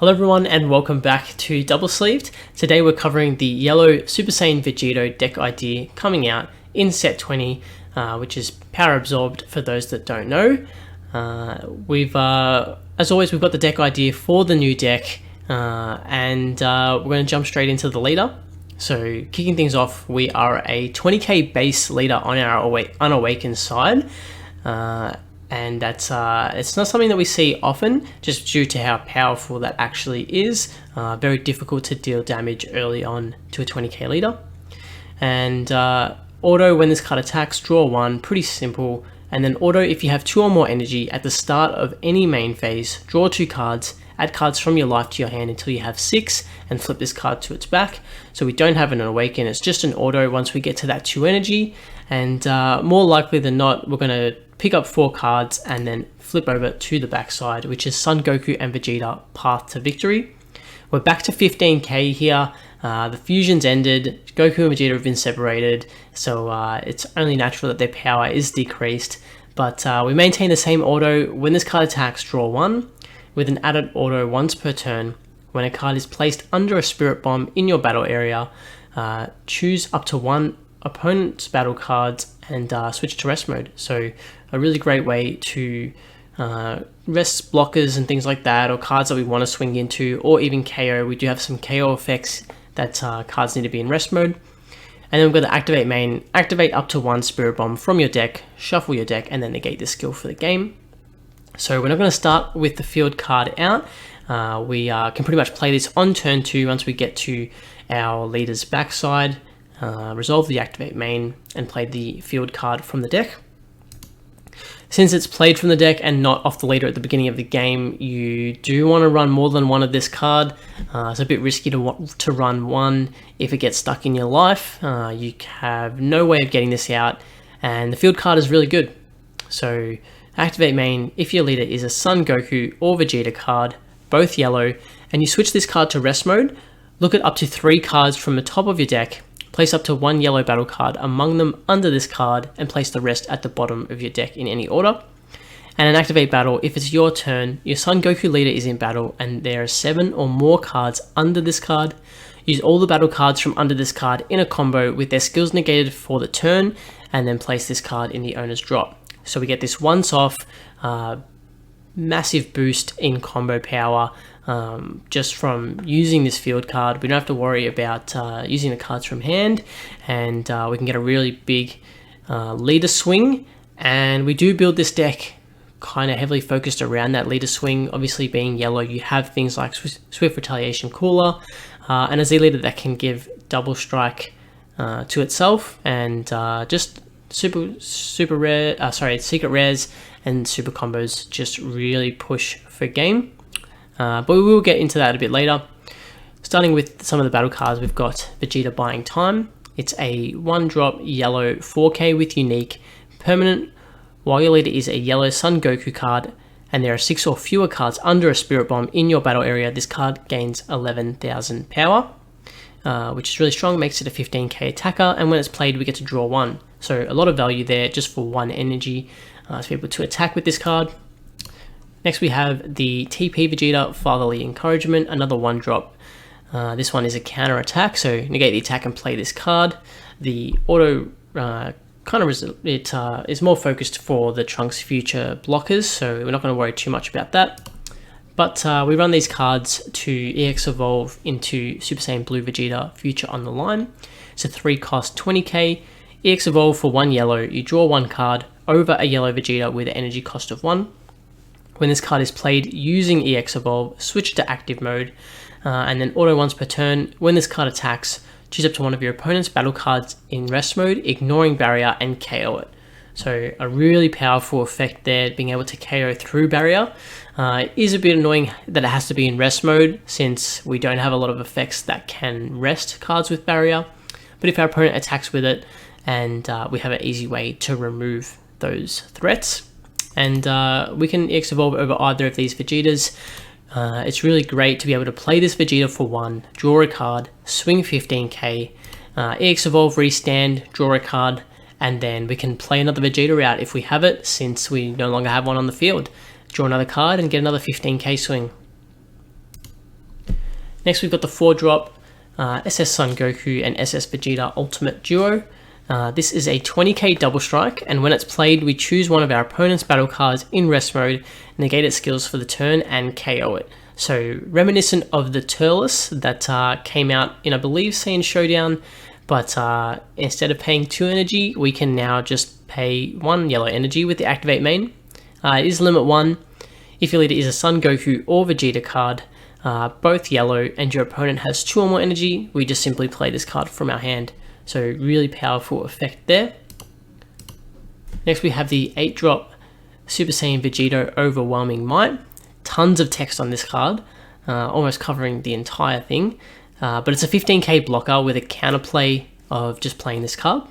Hello everyone and welcome back to Double Sleeved. Today we're covering the yellow Super Saiyan Vegito Deck Idea coming out in set 20, which is power absorbed for those that don't know. As always, we've got the deck idea for the new deck, and we're going to jump straight into the leader. So kicking things off, we are a 20k base leader on our unawakened side. And that's it's not something that we see often, just due to how powerful that actually is. Very difficult to deal damage early on to a 20k leader. And auto, when this card attacks, draw one, pretty simple. And then auto, if you have 2 or more energy at the start of any main phase, draw 2 cards, add cards from your life to your hand until you have 6, and flip this card to its back. So we don't have an awaken, it's just an auto once we get to that 2 energy. And more likely than not, we're going to pick up 4 cards and then flip over to the backside, which is Son Goku and Vegeta Path to Victory. We're back to 15k here. The fusion's ended, Goku and Vegeta have been separated, so it's only natural that their power is decreased. But we maintain the same auto. When this card attacks, draw 1, with an added auto once per turn. When a card is placed under a Spirit Bomb in your battle area, choose up to 1 opponent's battle cards and switch to rest mode. So a really great way to rest blockers and things like that, or cards that we want to swing into, or even KO. We do have some KO effects that cards need to be in rest mode. And then we've got the activate main, activate up to 1 Spirit Bomb from your deck, shuffle your deck, and then negate this skill for the game. So we're not going to start with the field card out. We can pretty much play this on turn 2 once we get to our leader's backside, resolve the activate main, and play the field card from the deck. Since it's played from the deck and not off the leader at the beginning of the game, you do want to run more than one of this card. It's a bit risky to run one if it gets stuck in your life. You have no way of getting this out, and the field card is really good. So activate main, if your leader is a Son Goku or Vegeta card, both yellow, and you switch this card to rest mode, look at up to 3 cards from the top of your deck, place up to 1 yellow battle card among them under this card, and place the rest at the bottom of your deck in any order. And an activate battle, if it's your turn, your Son Goku leader is in battle, and there are 7 or more cards under this card, use all the battle cards from under this card in a combo with their skills negated for the turn, and then place this card in the owner's drop. So we get this once off, massive boost in combo power, just from using this field card. We don't have to worry about using the cards from hand, and we can get a really big leader swing. And we do build this deck kind of heavily focused around that leader swing. Obviously, being yellow, you have things like Swift Retaliation Cooler, and a Z leader that can give double strike to itself, and just secret rares and super combos just really push for game. But we will get into that a bit later. Starting with some of the battle cards, we've got Vegeta Buying Time. It's a 1-drop yellow 4k with unique permanent. While your leader is a yellow Son Goku card and there are 6 or fewer cards under a Spirit Bomb in your battle area, this card gains 11,000 power, which is really strong, makes it a 15k attacker, and when it's played we get to draw 1. So a lot of value there just for 1 energy to be able to attack with this card. Next we have the TP Vegeta Fatherly Encouragement, another 1-drop. This one is a counter attack, so negate the attack and play this card. The auto is more focused for the Trunks future blockers, so we're not going to worry too much about that. But we run these cards to EX Evolve into Super Saiyan Blue Vegeta Future on the Line. It's a 3-cost 20k. EX Evolve for 1 yellow, you draw 1 card over a yellow Vegeta with an energy cost of 1. When this card is played using EX Evolve, switch to active mode, and then auto once per turn. When this card attacks, choose up to 1 of your opponent's battle cards in rest mode, ignoring barrier, and KO it. So a really powerful effect there, being able to KO through barrier. It is a bit annoying that it has to be in rest mode, since we don't have a lot of effects that can rest cards with barrier. But if our opponent attacks with it, and we have an easy way to remove those threats, and we can EX Evolve over either of these Vegetas. It's really great to be able to play this Vegeta for 1, draw a card, swing 15k, EX Evolve, restand, draw a card, and then we can play another Vegeta out if we have it, since we no longer have one on the field. Draw another card and get another 15k swing. Next we've got the 4-drop SS Son Goku and SS Vegeta Ultimate Duo. This is a 20k double strike, and when it's played, we choose one of our opponent's battle cards in rest mode, negate its skills for the turn, and KO it. So reminiscent of the Turles that came out in, I believe, Saiyan Showdown, but instead of paying 2 energy, we can now just pay 1 yellow energy with the activate main. It is limit 1. If your leader is a Son Goku or Vegeta card, both yellow, and your opponent has 2 or more energy, we just simply play this card from our hand. So really powerful effect there. Next we have the 8-drop Super Saiyan Vegito Overwhelming Might. Tons of text on this card, almost covering the entire thing, but it's a 15k blocker with a counterplay of just playing this card.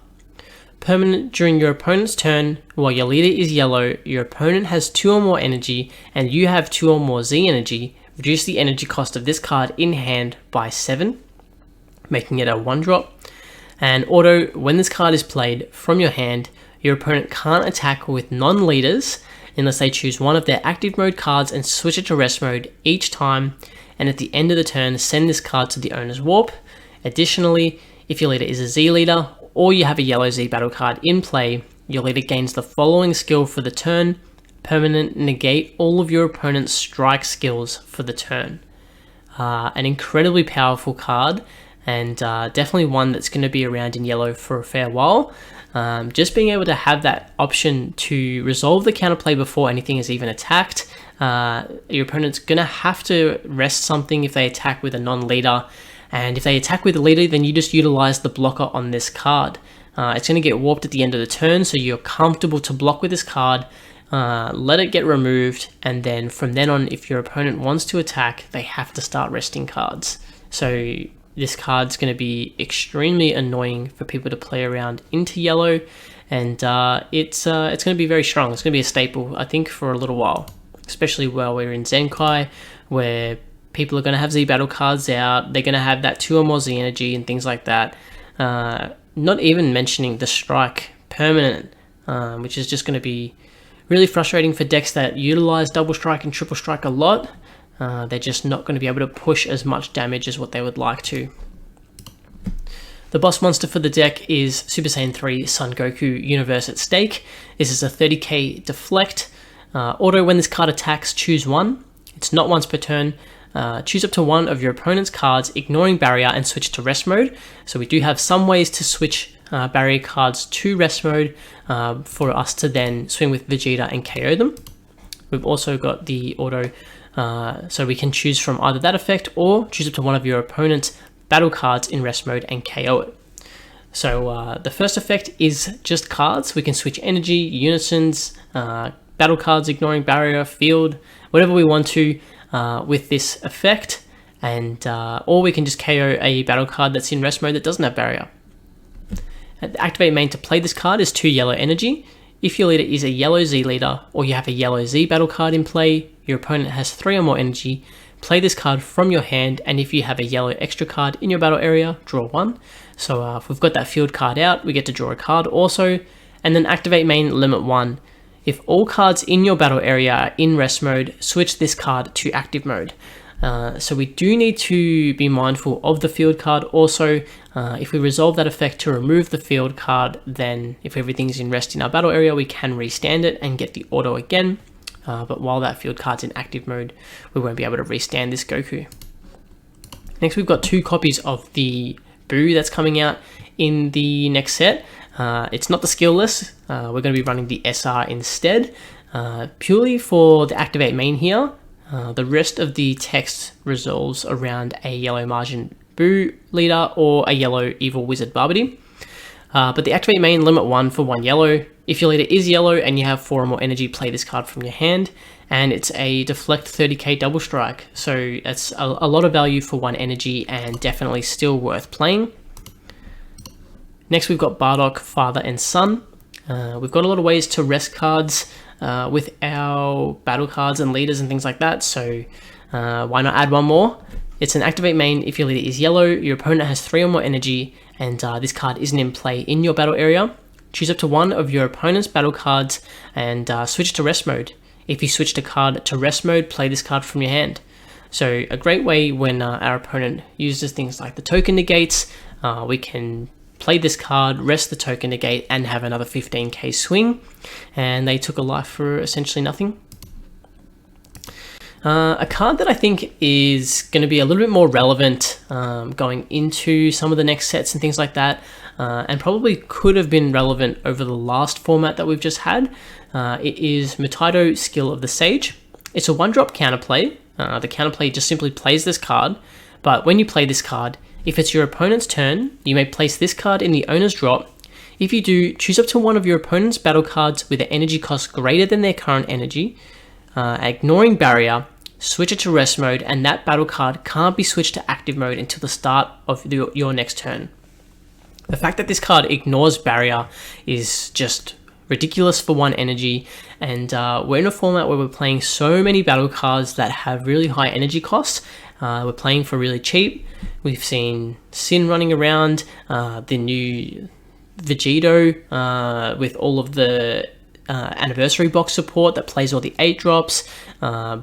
Permanent: during your opponent's turn, while your leader is yellow, your opponent has 2 or more energy, and you have 2 or more Z energy, reduce the energy cost of this card in hand by 7, making it a 1-drop. And auto: when this card is played from your hand, your opponent can't attack with non-leaders unless they choose one of their active mode cards and switch it to rest mode each time, and at the end of the turn, send this card to the owner's warp. Additionally, if your leader is a Z leader, or you have a yellow Z battle card in play, your leader gains the following skill for the turn: permanent: negate all of your opponent's strike skills for the turn. An incredibly powerful card, and definitely one that's going to be around in yellow for a fair while. Just being able to have that option to resolve the counterplay before anything is even attacked. Your opponent's going to have to rest something if they attack with a non-leader, and if they attack with a leader, then you just utilize the blocker on this card. It's going to get warped at the end of the turn, so you're comfortable to block with this card, let it get removed, and then from then on, if your opponent wants to attack, they have to start resting cards. So this card's going to be extremely annoying for people to play around into yellow, and it's going to be very strong. It's going to be a staple, I think, for a little while, especially while we're in Zenkai, where people are going to have Z battle cards out. They're going to have that 2 or more Z energy and things like that. Not even mentioning the strike permanent, which is just going to be really frustrating for decks that utilize double strike and triple strike a lot. They're just not going to be able to push as much damage as what they would like to. The boss monster for the deck is Super Saiyan 3 Son Goku Universe at Stake. This is a 30k deflect. Auto: when this card attacks, choose 1. It's not once per turn. Choose up to 1 of your opponent's cards, ignoring barrier, and switch to rest mode. So we do have some ways to switch barrier cards to rest mode for us to then swing with Vegeta and KO them. We've also got the auto, so we can choose from either that effect or choose up to 1 of your opponent's battle cards in rest mode and KO it. So the first effect is just cards. We can switch energy, unisons, battle cards, ignoring barrier, field, whatever we want to with this effect, and or we can just KO a battle card that's in rest mode that doesn't have barrier. The activate main to play this card is 2 yellow energy. If your leader is a yellow Z leader, or you have a yellow Z battle card in play, your opponent has 3 or more energy, play this card from your hand, and if you have a yellow extra card in your battle area, draw 1. So if we've got that field card out, we get to draw a card also, and then activate main limit 1. If all cards in your battle area are in rest mode, switch this card to active mode. So we do need to be mindful of the field card also. If we resolve that effect to remove the field card, then if everything's in rest in our battle area, we can restand it and get the auto again. But while that field card's in active mode, we won't be able to restand this Goku. Next, we've got 2 copies of the Boo that's coming out in the next set. It's not the skillless. We're going to be running the SR instead, purely for the activate main here. The rest of the text resolves around a yellow margin Boo leader or a yellow evil wizard Barbity. But the activate main limit 1 for 1 yellow. If your leader is yellow and you have 4 or more energy, play this card from your hand, and it's a deflect 30k double strike. So it's a lot of value for 1 energy and definitely still worth playing. Next, we've got Bardock, Father and Son. We've got a lot of ways to rest cards with our battle cards and leaders and things like that, so why not add 1 more? It's an activate main. If your leader is yellow, your opponent has 3 or more energy, and this card isn't in play in your battle area. Choose up to 1 of your opponent's battle cards and switch to rest mode. If you switch the card to rest mode, play this card from your hand. So a great way when our opponent uses things like the token negates, we can play this card, rest the token negate, and have another 15k swing. And they took a life for essentially nothing. A card that I think is going to be a little bit more relevant going into some of the next sets and things like that, and probably could have been relevant over the last format that we've just had. It is Mutato Skill of the Sage. It's a 1-drop counterplay. The counterplay just simply plays this card, but when you play this card, if it's your opponent's turn, you may place this card in the owner's drop. If you do, choose up to one of your opponent's battle cards with an energy cost greater than their current energy, ignoring barrier, switch it to rest mode, and that battle card can't be switched to active mode until the start of your next turn. The fact that this card ignores barrier is just ridiculous for 1 energy, and we're in a format where we're playing so many battle cards that have really high energy costs. We're playing for really cheap. We've seen Sin running around, the new Vegito with all of the anniversary box support that plays all the 8-drops.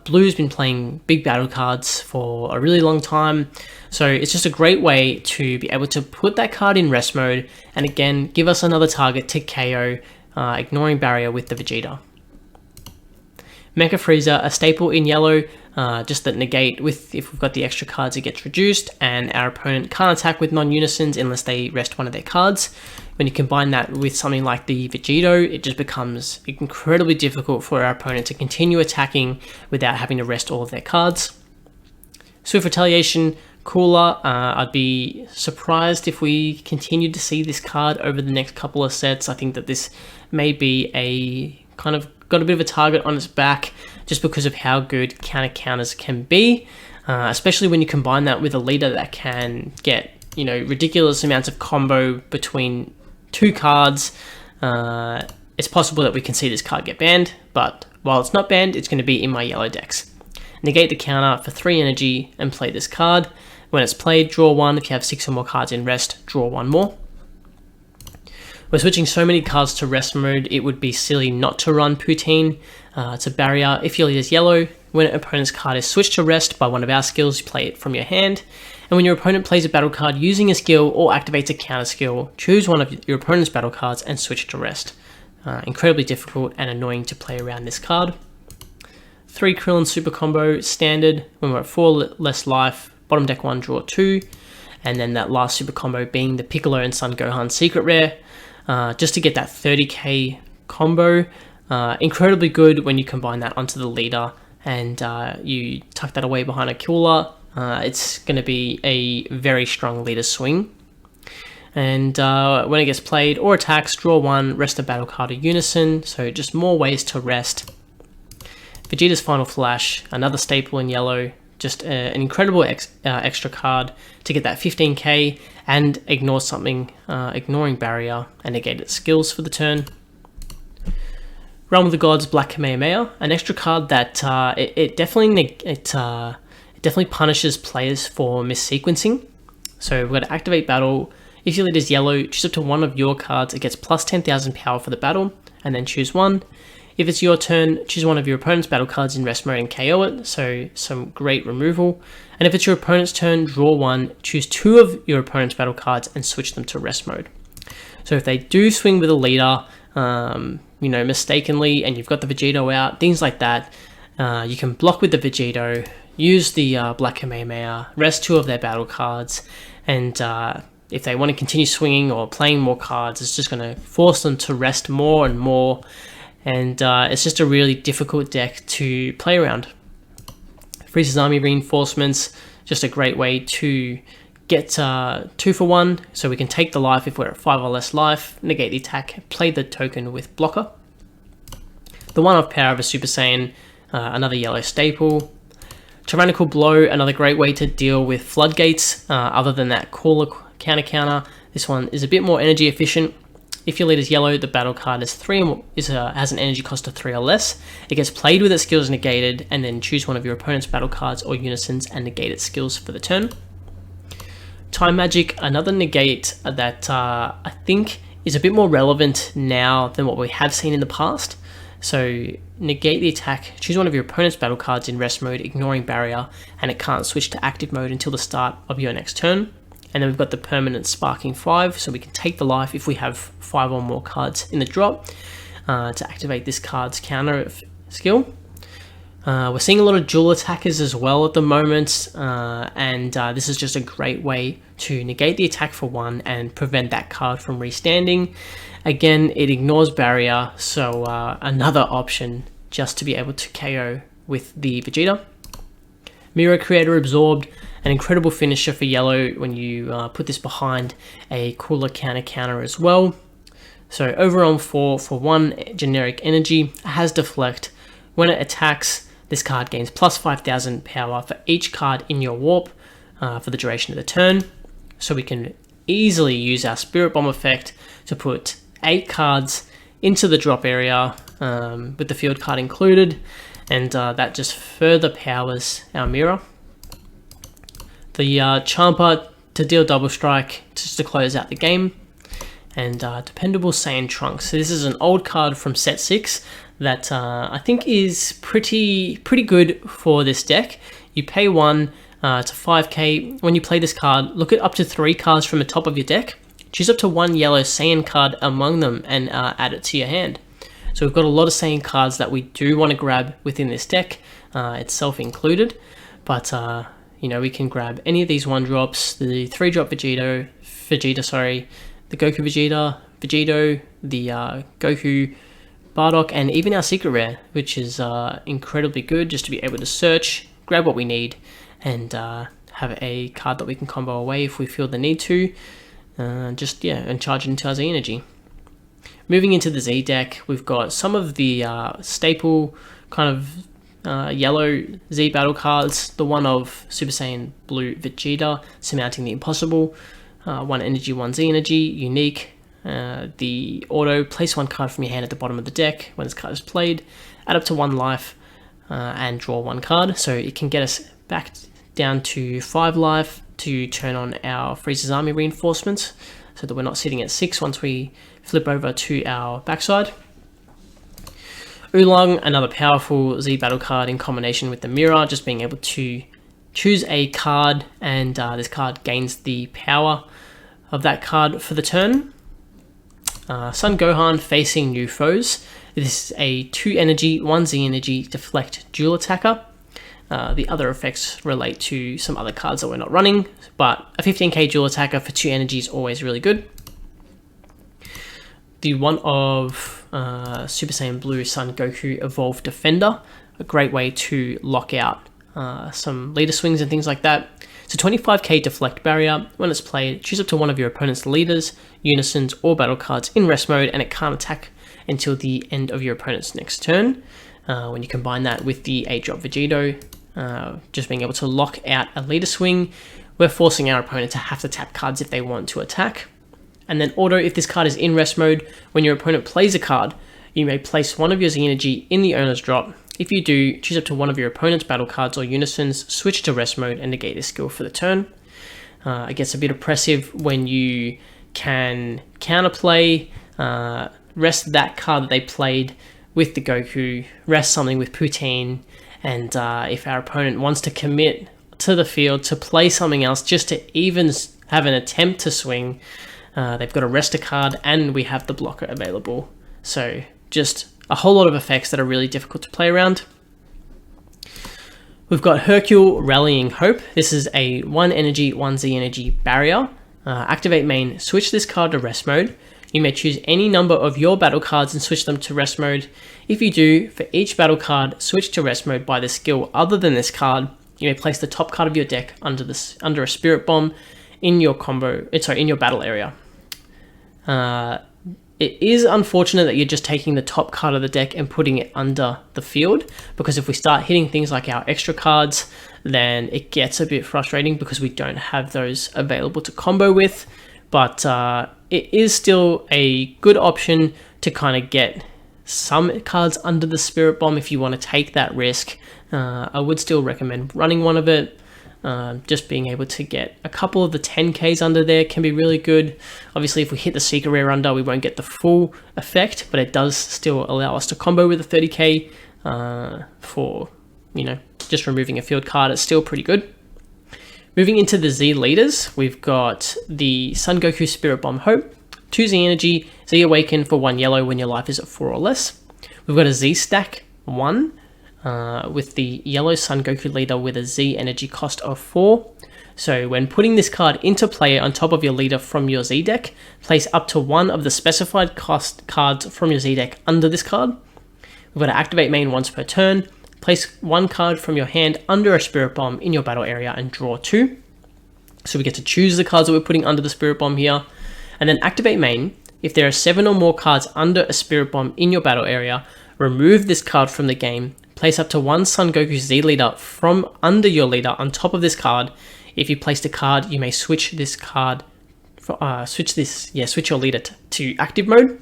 Blue's been playing big battle cards for a really long time, so it's just a great way to be able to put that card in rest mode and again give us another target to KO, ignoring barrier with the Vegeta. Mecha Frieza, a staple in yellow, just that negate if we've got the extra cards, it gets reduced, and our opponent can't attack with non-unisons unless they rest one of their cards. When you combine that with something like the Vegito, it just becomes incredibly difficult for our opponent to continue attacking without having to rest all of their cards. Swift Retaliation, cooler. I'd be surprised if we continued to see this card over the next couple of sets. I think that this may be a kind of got a bit of a target on its back just because of how good counters can be, especially when you combine that with a leader that can get, you know, ridiculous amounts of combo between 2 cards. It's possible that we can see this card get banned, but while it's not banned, it's going to be in my yellow decks. Negate the counter for 3 energy and play this card. When it's played, draw 1. If you have 6 or more cards in rest, draw 1 more. We're switching so many cards to rest mode, it would be silly not to run Poutine. It's a barrier. If your leader's yellow, when an opponent's card is switched to rest by one of our skills, you play it from your hand. And when your opponent plays a battle card using a skill or activates a counter skill, choose one of your opponent's battle cards and switch it to rest. Incredibly difficult and annoying to play around this card. 3 Krillin super combo, standard. When we're at 4 less life, bottom deck 1, draw 2. And then that last super combo being the Piccolo and Son Gohan secret rare. Just to get that 30k combo. Incredibly good when you combine that onto the leader and you tuck that away behind a cooler. It's going to be a very strong leader swing. And when it gets played or attacks, draw 1, rest a battle card of unison, so just more ways to rest. Vegeta's Final Flash, another staple in yellow, just an incredible extra card to get that 15k and ignore something, ignoring barrier and negate its skills for the turn. Realm of the Gods, Black Kamehameha, an extra card that it definitely punishes players for missequencing. So we've got to activate battle. If your leader's yellow, choose up to one of your cards. It gets plus 10,000 power for the battle, and then choose one. If it's your turn, choose one of your opponent's battle cards in rest mode and KO it, so some great removal. And if it's your opponent's turn, draw 1, choose 2 of your opponent's battle cards and switch them to rest mode. So if they do swing with a leader, you know, mistakenly, and you've got the Vegito out, things like that, you can block with the Vegito, use the Black Kamehameha, rest 2 of their battle cards, and if they want to continue swinging or playing more cards, it's just going to force them to rest more and more. And it's just a really difficult deck to play around. Frieza's Army Reinforcements, just a great way to get 2 for 1, so we can take the life if we're at 5 or less life, negate the attack, play the token with blocker. The one-off power of a Super Saiyan, another yellow staple. Tyrannical Blow, another great way to deal with floodgates, other than that cooler counter. This one is a bit more energy efficient. If your leader's yellow, the battle card is has an energy cost of 3 or less. It gets played with its skills negated, and then choose one of your opponent's battle cards or unisons and negate its skills for the turn. Time Magic, another negate that I think is a bit more relevant now than what we have seen in the past. So negate the attack, choose one of your opponent's battle cards in rest mode, ignoring barrier, and it can't switch to active mode until the start of your next turn. And then we've got the permanent Sparking 5, so we can take the life if we have 5 or more cards in the drop to activate this card's counter skill. We're seeing a lot of dual attackers as well at the moment, and this is just a great way to negate the attack for 1 and prevent that card from restanding. Again, it ignores barrier, so another option just to be able to KO with the Vegeta. Mirror Creator Absorbed, an incredible finisher for yellow when you put this behind a cooler counter as well. So overall for 1 generic energy, it has Deflect. When it attacks, this card gains plus 5,000 power for each card in your warp for the duration of the turn. So we can easily use our Spirit Bomb effect to put 8 cards into the drop area with the field card included, and that just further powers our mirror. The Champa to deal double strike just to close out the game, and Dependable Saiyan Trunks. So this is an old card from set 6 that I think is pretty good for this deck. You pay 1 to 5k. When you play this card, look at up to 3 cards from the top of your deck. Choose up to 1 yellow Saiyan card among them and add it to your hand. So we've got a lot of Saiyan cards that we do want to grab within this deck, itself included. But you know, we can grab any of these 1-drops, the 3-drop Vegeta, the Goku Vegito, the Goku Bardock, and even our secret rare, which is incredibly good just to be able to search, grab what we need, and have a card that we can combo away if we feel the need to. And charge it into our Z energy. Moving into the Z deck, we've got some of the staple kind of yellow Z battle cards. The one of Super Saiyan Blue Vegeta, surmounting the impossible. 1 energy, 1 Z energy, unique. The auto, place 1 card from your hand at the bottom of the deck when this card is played. Add up to 1 life and draw 1 card. So it can get us back down to 5 life to turn on our Frieza's Army reinforcements, so that we're not sitting at 6 once we flip over to our backside. Oolong, another powerful Z battle card in combination with the mirror, just being able to choose a card, and this card gains the power of that card for the turn. Son Gohan, Facing New Foes. This is a 2 energy, 1 Z energy Deflect dual attacker. The other effects relate to some other cards that we're not running, but a 15k dual attacker for 2 energy is always really good. The one of Super Saiyan Blue Son Goku Evolved Defender, a great way to lock out some leader swings and things like that. It's a 25k Deflect barrier. When it's played, choose up to 1 of your opponent's leaders, unisons, or battle cards in rest mode, and it can't attack until the end of your opponent's next turn. When you combine that with the 8-drop Vegito, just being able to lock out a leader swing, we're forcing our opponent to have to tap cards if they want to attack. And then auto, if this card is in rest mode, when your opponent plays a card, you may place 1 of your Z energy in the owner's drop. If you do, choose up to 1 of your opponent's battle cards or unisons, switch to rest mode, and negate this skill for the turn. It gets a bit oppressive when you can counterplay, rest that card that they played with the Goku, rest something with Poutine, and if our opponent wants to commit to the field to play something else just to even have an attempt to swing, they've got to rest a card, and we have the blocker available. So just a whole lot of effects that are really difficult to play around. We've got Hercule Rallying Hope. This is a 1 energy, 1 Z energy barrier. Activate main, switch this card to rest mode. You may choose any number of your battle cards and switch them to rest mode. If you do, for each battle card, switch to rest mode by the skill other than this card. You may place the top card of your deck under a Spirit Bomb in your battle area. It is unfortunate that you're just taking the top card of the deck and putting it under the field, because if we start hitting things like our extra cards, then it gets a bit frustrating because we don't have those available to combo with. But it is still a good option to kind of get some cards under the Spirit Bomb if you want to take that risk. I would still recommend running one of it. Just being able to get a couple of the 10Ks under there can be really good. Obviously, if we hit the Secret Rare under, we won't get the full effect, but it does still allow us to combo with a 30K for, you know, just removing a field card. It's still pretty good. Moving into the Z leaders, we've got the Sun Goku Spirit Bomb Hope, 2 Z Energy, Z Awaken for 1 yellow when your life is at 4 or less. We've got a Z Stack 1 with the yellow Sun Goku leader with a Z Energy cost of 4. So when putting this card into play on top of your leader from your Z deck, place up to 1 of the specified cost cards from your Z deck under this card. We've got to activate main once per turn. Place 1 card from your hand under a Spirit Bomb in your battle area and draw 2. So we get to choose the cards that we're putting under the Spirit Bomb here. And then activate main. If there are 7 or more cards under a Spirit Bomb in your battle area, remove this card from the game. Place up to 1 Sun Goku Z leader from under your leader on top of this card. If you placed a card, you may switch this card, switch your leader to active mode.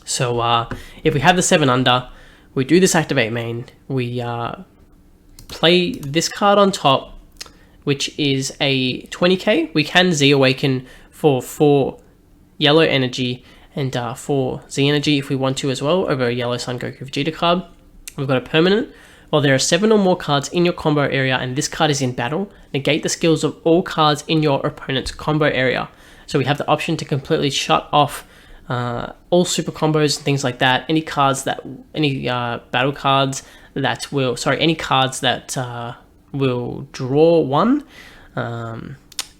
So if we have the 7 under, we do this activate main, we play this card on top, which is a 20k. We can Z Awaken for 4 yellow energy and 4 Z energy if we want to as well, over a yellow Sun Goku Vegeta card. We've got a permanent. While there are 7 or more cards in your combo area and this card is in battle, negate the skills of all cards in your opponent's combo area. So we have the option to completely shut off all super combos and things like that. Any cards that, battle cards that will, any cards that will draw 1.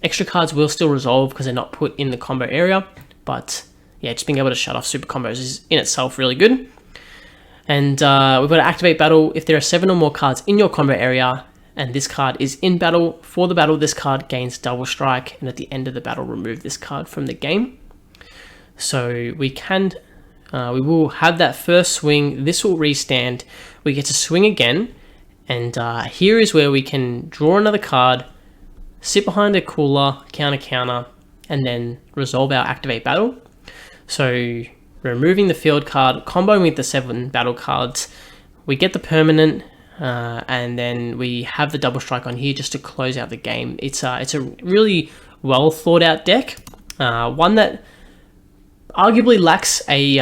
Extra cards will still resolve because they're not put in the combo area. But yeah, just being able to shut off super combos is in itself really good. And we've got to activate battle. If there are 7 or more cards in your combo area and this card is in battle, for the battle this card gains double strike, and at the end of the battle remove this card from the game. So we will have that first swing. This will restand. We get to swing again, and here is where we can draw another card, sit behind a cooler, counter, and then resolve our activate battle. So removing the field card, comboing with the 7 battle cards, we get the permanent, and then we have the double strike on here just to close out the game. It's a really well thought out deck, one that arguably lacks a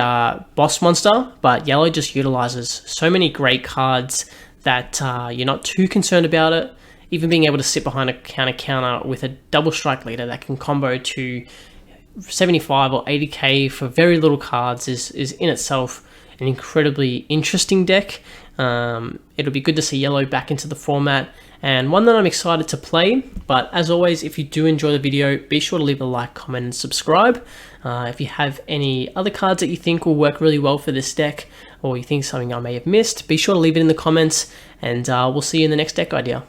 boss monster, but yellow just utilizes so many great cards that you're not too concerned about it. Even being able to sit behind a counter with a double strike leader that can combo to 75 or 80k for very little cards is in itself an incredibly interesting deck. It'll be good to see yellow back into the format, and one that I'm excited to play. But as always, if you do enjoy the video, be sure to leave a like, comment, and subscribe. If you have any other cards that you think will work really well for this deck, or you think something I may have missed, be sure to leave it in the comments, and we'll see you in the next deck idea.